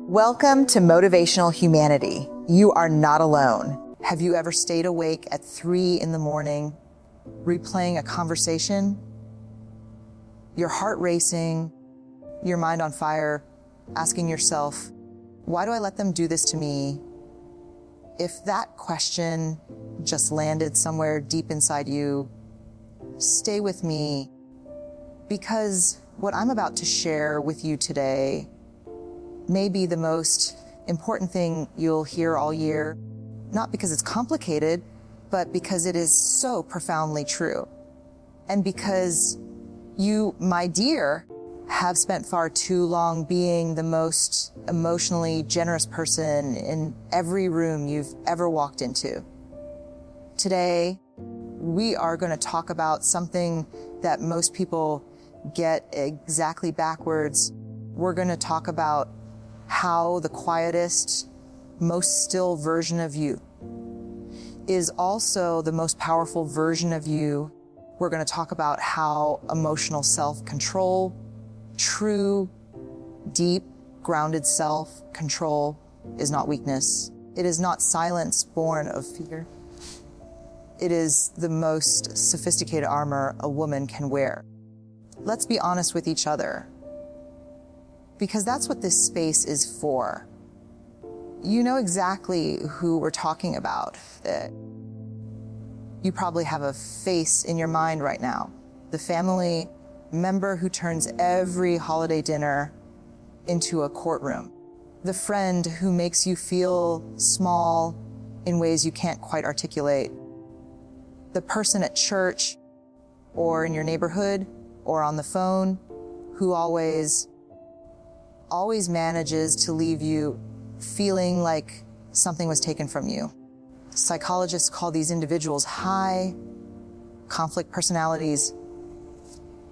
Welcome to Motivational Humanity. You are not alone. Have you ever stayed awake at 3 in the morning, replaying a conversation? Your heart racing, your mind on fire, asking yourself, why do I let them do this to me? If that question just landed somewhere deep inside you, stay with me, because what I'm about to share with you today may be the most important thing you'll hear all year, not because it's complicated, but because it is so profoundly true. And because you, my dear, have spent far too long being the most emotionally generous person in every room you've ever walked into. Today, we are going to talk about something that most people get exactly backwards. We're going to talk about how the quietest, most still version of you is also the most powerful version of you. We're going to talk about how emotional self-control, true, deep, grounded self-control is not weakness. It is not silence born of fear. It is the most sophisticated armor a woman can wear. Let's be honest with each other, because that's what this space is for. You know exactly who we're talking about. You probably have a face in your mind right now. The family member who turns every holiday dinner into a courtroom. The friend who makes you feel small in ways you can't quite articulate. The person at church or in your neighborhood or on the phone who always manages to leave you feeling like something was taken from you. Psychologists call these individuals high conflict personalities.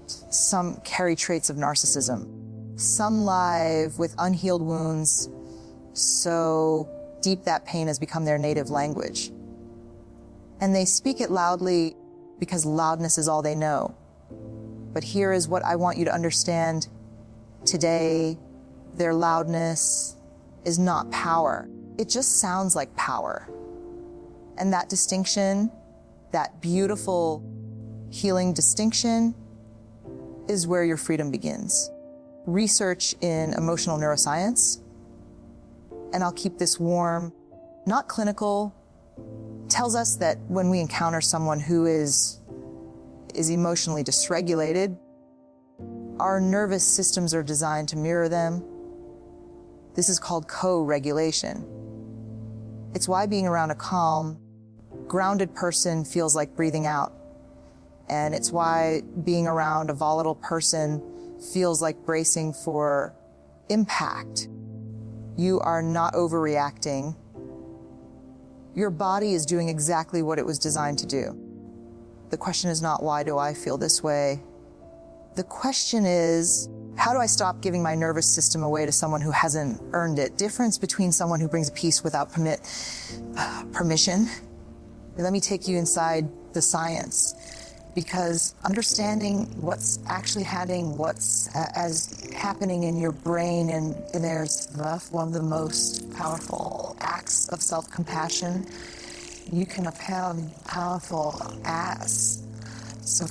Some carry traits of narcissism. Some live with unhealed wounds, so deep that pain has become their native language. And they speak it loudly because loudness is all they know. But here is what I want you to understand today. Their loudness is not power. It just sounds like power. And that distinction, that beautiful healing distinction, is where your freedom begins. Research in emotional neuroscience, and I'll keep this warm, not clinical, tells us that when we encounter someone who is emotionally dysregulated, our nervous systems are designed to mirror them. This is called co-regulation. It's why being around a calm, grounded person feels like breathing out. And it's why being around a volatile person feels like bracing for impact. You are not overreacting. Your body is doing exactly what it was designed to do. The question is not, why do I feel this way? The question is, how do I stop giving my nervous system away to someone who hasn't earned it? Difference between someone who brings peace without permission. Let me take you inside the science, because understanding what's actually happening, happening in your brain, and there's one of the most powerful acts of self-compassion. You can have powerful acts. So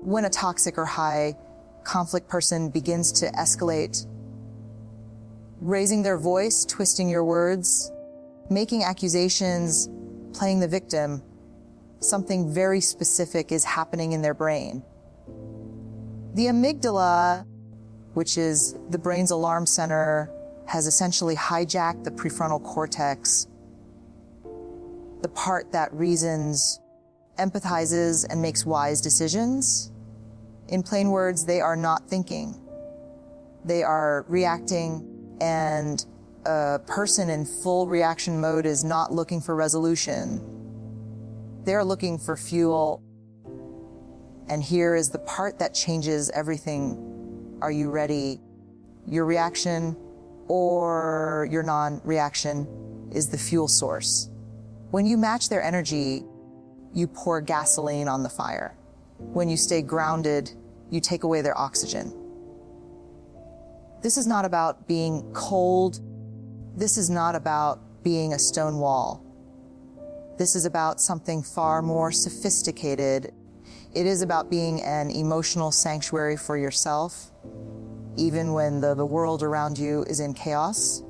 when a toxic or high conflict person begins to escalate, raising their voice, twisting your words, making accusations, playing the victim, something very specific is happening in their brain. The amygdala, which is the brain's alarm center, has essentially hijacked the prefrontal cortex, the part that reasons, empathizes, and makes wise decisions. In plain words, they are not thinking. They are reacting, and a person in full reaction mode is not looking for resolution. They're looking for fuel. And here is the part that changes everything. Are you ready? Your reaction or your non-reaction is the fuel source. When you match their energy, you pour gasoline on the fire. When you stay grounded, you take away their oxygen. This is not about being cold. This is not about being a stone wall. This is about something far more sophisticated. It is about being an emotional sanctuary for yourself, even when the world around you is in chaos.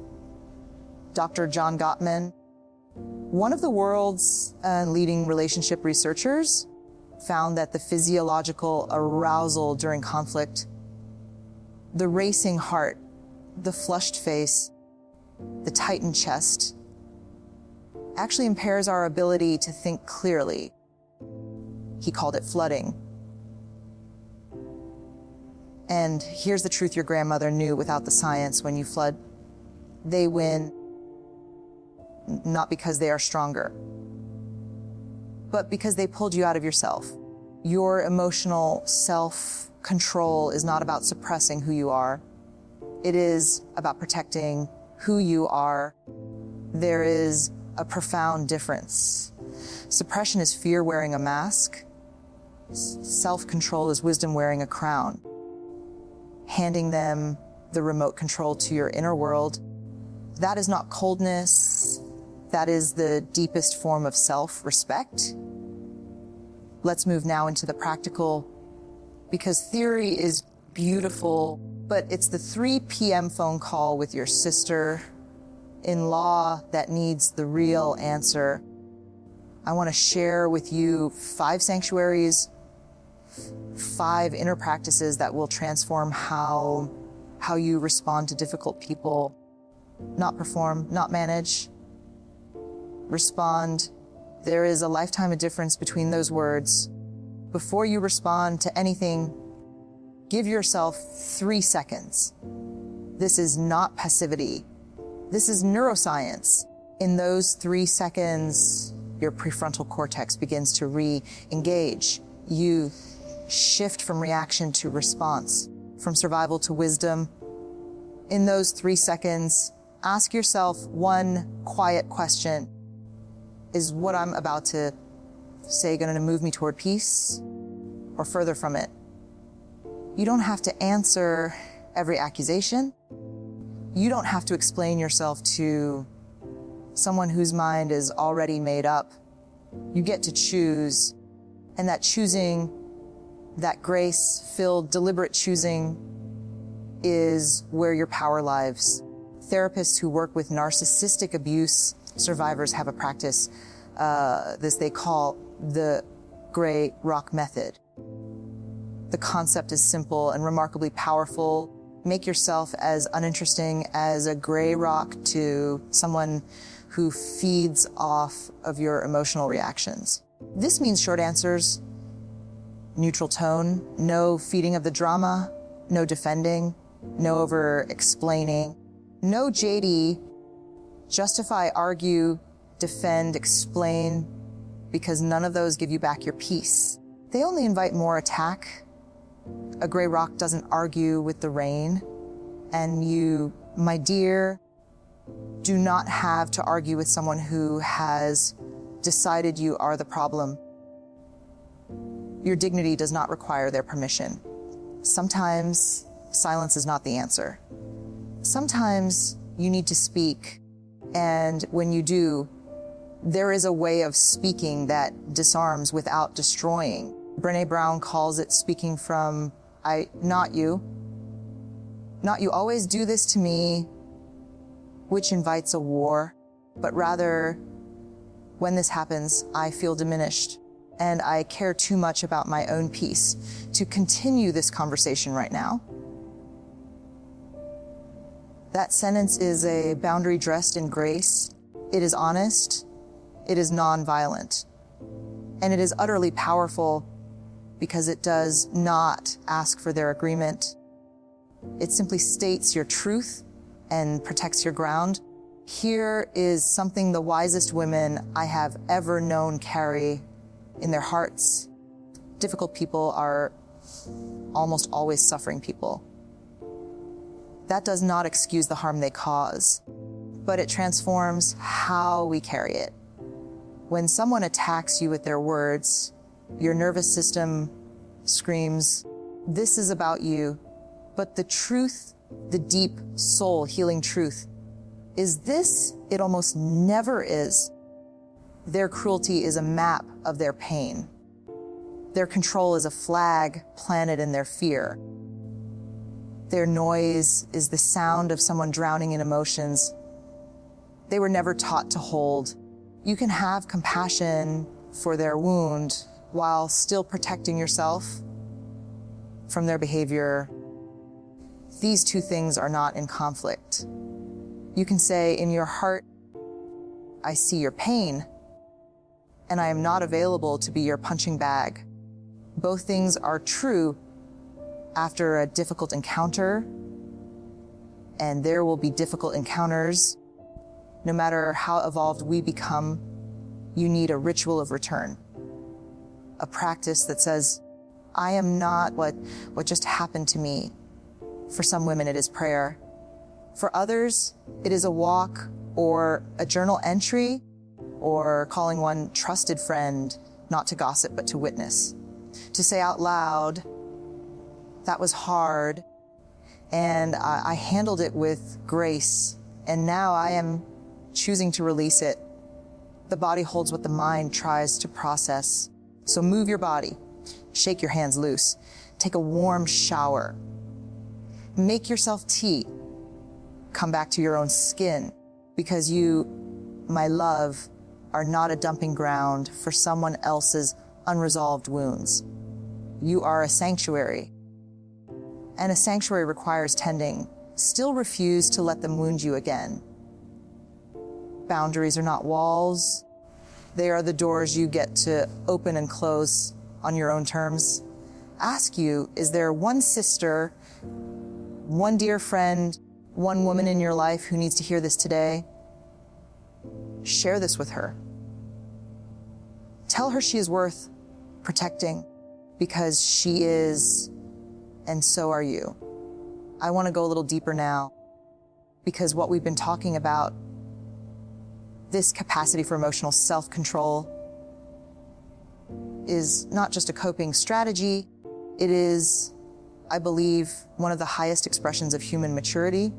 Dr. John Gottman, one of the world's leading relationship researchers, found that the physiological arousal during conflict, the racing heart, the flushed face, the tightened chest, actually impairs our ability to think clearly. He called it flooding. And here's the truth your grandmother knew without the science: when you flood, they win, not because they are stronger, but because they pulled you out of yourself. Your emotional self-control is not about suppressing who you are. It is about protecting who you are. There is a profound difference. Suppression is fear wearing a mask. Self-control is wisdom wearing a crown. Handing them the remote control to your inner world, that is not coldness. That is the deepest form of self-respect. Let's move now into the practical, because theory is beautiful, but it's the 3 p.m. phone call with your sister-in-law that needs the real answer. I want to share with you 5 sanctuaries, 5 inner practices that will transform how you respond to difficult people. Not perform, not manage. Respond. There is a lifetime of difference between those words. Before you respond to anything, give yourself 3 seconds. This is not passivity. This is neuroscience. In those 3 seconds, your prefrontal cortex begins to re-engage. You shift from reaction to response, from survival to wisdom. In those 3 seconds, ask yourself one quiet question. Is what I'm about to say going to move me toward peace or further from it? You don't have to answer every accusation. You don't have to explain yourself to someone whose mind is already made up. You get to choose, and that choosing, that grace-filled, deliberate choosing, is where your power lies. Therapists who work with narcissistic abuse survivors have a practice, this they call the gray rock method. The concept is simple and remarkably powerful. Make yourself as uninteresting as a gray rock to someone who feeds off of your emotional reactions. This means short answers, neutral tone, no feeding of the drama, no defending, no over-explaining, no JD, justify, argue, defend, explain, because none of those give you back your peace. They only invite more attack. A gray rock doesn't argue with the rain. And you, my dear, do not have to argue with someone who has decided you are the problem. Your dignity does not require their permission. Sometimes silence is not the answer. Sometimes you need to speak, and when you do, there is a way of speaking that disarms without destroying. Brené Brown calls it speaking from not you. Not you always do this to me, which invites a war, but rather, when this happens, I feel diminished, and I care too much about my own peace to continue this conversation right now. That sentence is a boundary dressed in grace. It is honest. It is non-violent. And it is utterly powerful because it does not ask for their agreement. It simply states your truth and protects your ground. Here is something the wisest women I have ever known carry in their hearts. Difficult people are almost always suffering people. That does not excuse the harm they cause, but it transforms how we carry it. When someone attacks you with their words, your nervous system screams, "This is about you." But the truth, the deep soul healing truth, is this: it almost never is. Their cruelty is a map of their pain. Their control is a flag planted in their fear. Their noise is the sound of someone drowning in emotions they were never taught to hold. You can have compassion for their wound while still protecting yourself from their behavior. These two things are not in conflict. You can say in your heart, "I see your pain, and I am not available to be your punching bag." Both things are true after a difficult encounter, and there will be difficult encounters. No matter how evolved we become, you need a ritual of return, a practice that says, "I am not what just happened to me." For some women, it is prayer. For others, it is a walk or a journal entry or calling one trusted friend, not to gossip, but to witness. To say out loud, "That was hard, and I handled it with grace, and now I am choosing to release it." The body holds what the mind tries to process. So move your body, shake your hands loose, take a warm shower, make yourself tea, come back to your own skin, because you, my love, are not a dumping ground for someone else's unresolved wounds. You are a sanctuary, and a sanctuary requires tending. Still refuse to let them wound you again. Boundaries are not walls. They are the doors you get to open and close on your own terms. Ask you, is there one sister, one dear friend, one woman in your life who needs to hear this today? Share this with her. Tell her she is worth protecting, because she is, and so are you. I want to go a little deeper now, because what we've been talking about, this capacity for emotional self-control, is not just a coping strategy. It is, I believe, one of the highest expressions of human maturity.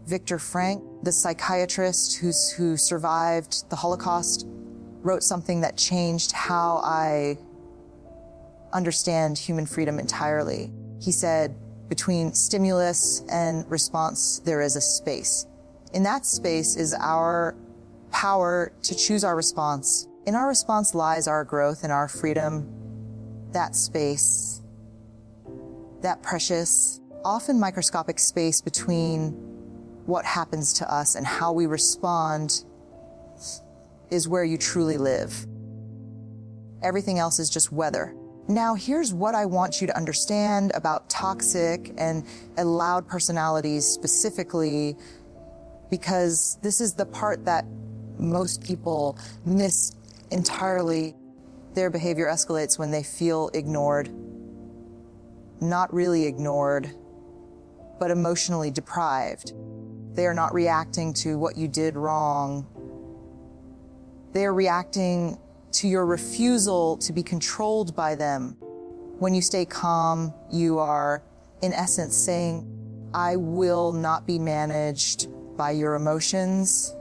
Viktor Frankl, the psychiatrist who survived the Holocaust, wrote something that changed how I understand human freedom entirely. He said, between stimulus and response, there is a space. In that space is our power to choose our response. In our response lies our growth and our freedom. That space, that precious, often microscopic space between what happens to us and how we respond, is where you truly live. Everything else is just weather. Now, here's what I want you to understand about toxic and loud personalities specifically, because this is the part that most people miss entirely. Their behavior escalates when they feel ignored. Not really ignored, but emotionally deprived. They are not reacting to what you did wrong. They are reacting to your refusal to be controlled by them. When you stay calm, you are, in essence, saying, "I will not be managed by your emotions."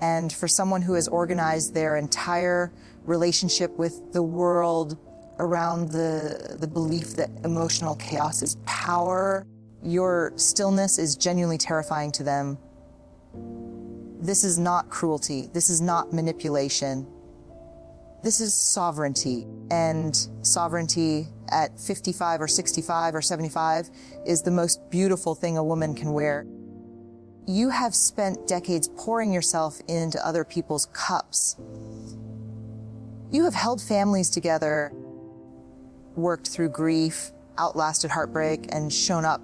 And for someone who has organized their entire relationship with the world around the belief that emotional chaos is power, your stillness is genuinely terrifying to them. This is not cruelty. This is not manipulation. This is sovereignty. And sovereignty at 55 or 65 or 75 is the most beautiful thing a woman can wear. You have spent decades pouring yourself into other people's cups. You have held families together, worked through grief, outlasted heartbreak, and shown up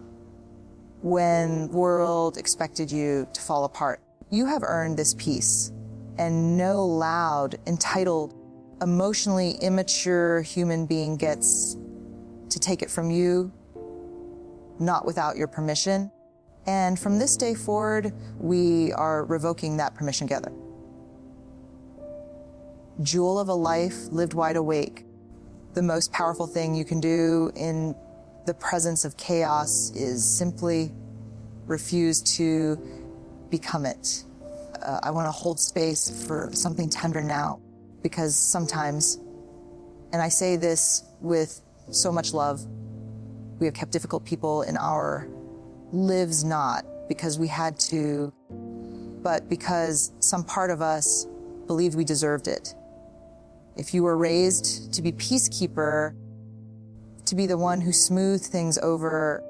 when the world expected you to fall apart. You have earned this peace, and no loud, entitled, emotionally immature human being gets to take it from you, not without your permission. And from this day forward, we are revoking that permission together. Jewel of a life lived wide awake, The most powerful thing you can do in the presence of chaos is simply refuse to become it. I want to hold space for something tender now, because sometimes, and I say this with so much love, we have kept difficult people in our lives not because we had to, but because some part of us believed we deserved it. If you were raised to be peacekeeper, to be the one who smoothed things over,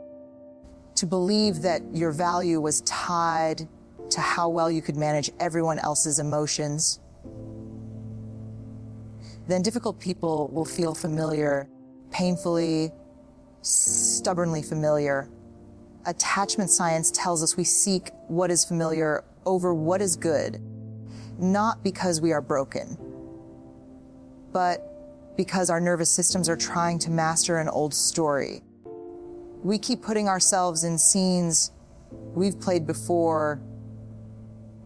to believe that your value was tied to how well you could manage everyone else's emotions, then difficult people will feel familiar, painfully, stubbornly familiar. Attachment science tells us we seek what is familiar over what is good, not because we are broken, but because our nervous systems are trying to master an old story. We keep putting ourselves in scenes we've played before,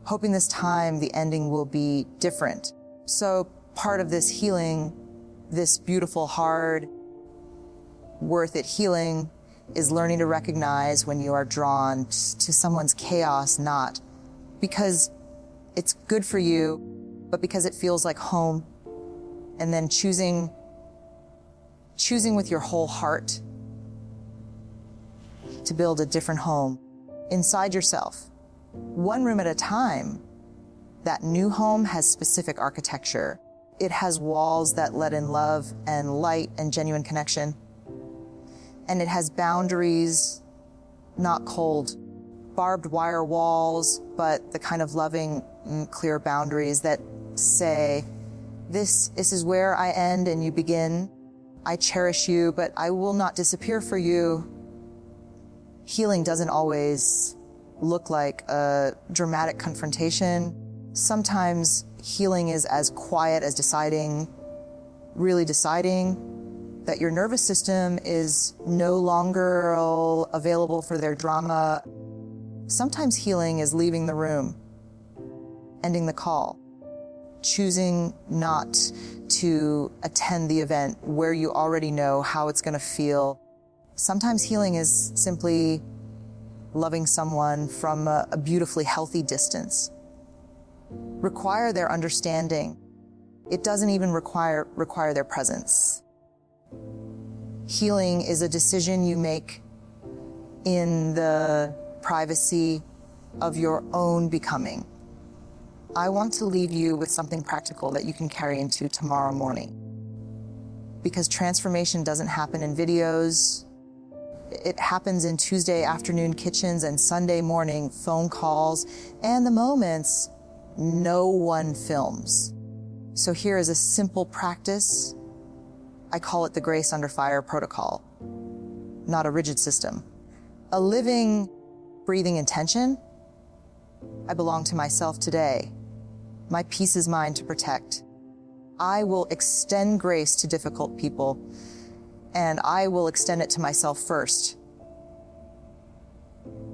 hoping this time the ending will be different. So part of this healing, this beautiful, hard, worth it healing, is learning to recognize when you are drawn to someone's chaos, not because it's good for you, but because it feels like home. And then choosing with your whole heart to build a different home inside yourself, one room at a time. That new home has specific architecture. It has walls that let in love and light and genuine connection. And it has boundaries, not cold, barbed wire walls, but the kind of loving, clear boundaries that say, this is where I end and you begin. I cherish you, but I will not disappear for you. Healing doesn't always look like a dramatic confrontation. Sometimes healing is as quiet as really deciding that your nervous system is no longer available for their drama. Sometimes healing is leaving the room, ending the call, choosing not to attend the event where you already know how it's going to feel. Sometimes healing is simply loving someone from a beautifully healthy distance. Require their understanding. It doesn't even require their presence. Healing is a decision you make in the privacy of your own becoming. I want to leave you with something practical that you can carry into tomorrow morning. Because transformation doesn't happen in videos. It happens in Tuesday afternoon kitchens and Sunday morning phone calls and the moments no one films. So here is a simple practice. I call it the Grace Under Fire protocol, not a rigid system. A living, breathing intention. I belong to myself today. My peace is mine to protect. I will extend grace to difficult people, and I will extend it to myself first.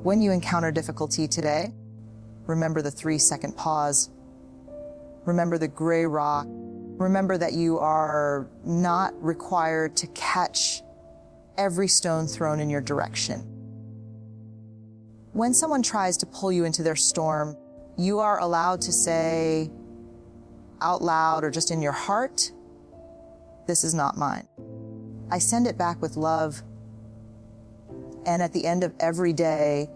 When you encounter difficulty today, remember the 3-second pause. Remember the gray rock. Remember that you are not required to catch every stone thrown in your direction. When someone tries to pull you into their storm, you are allowed to say out loud or just in your heart, this is not mine. I send it back with love. And at the end of every day,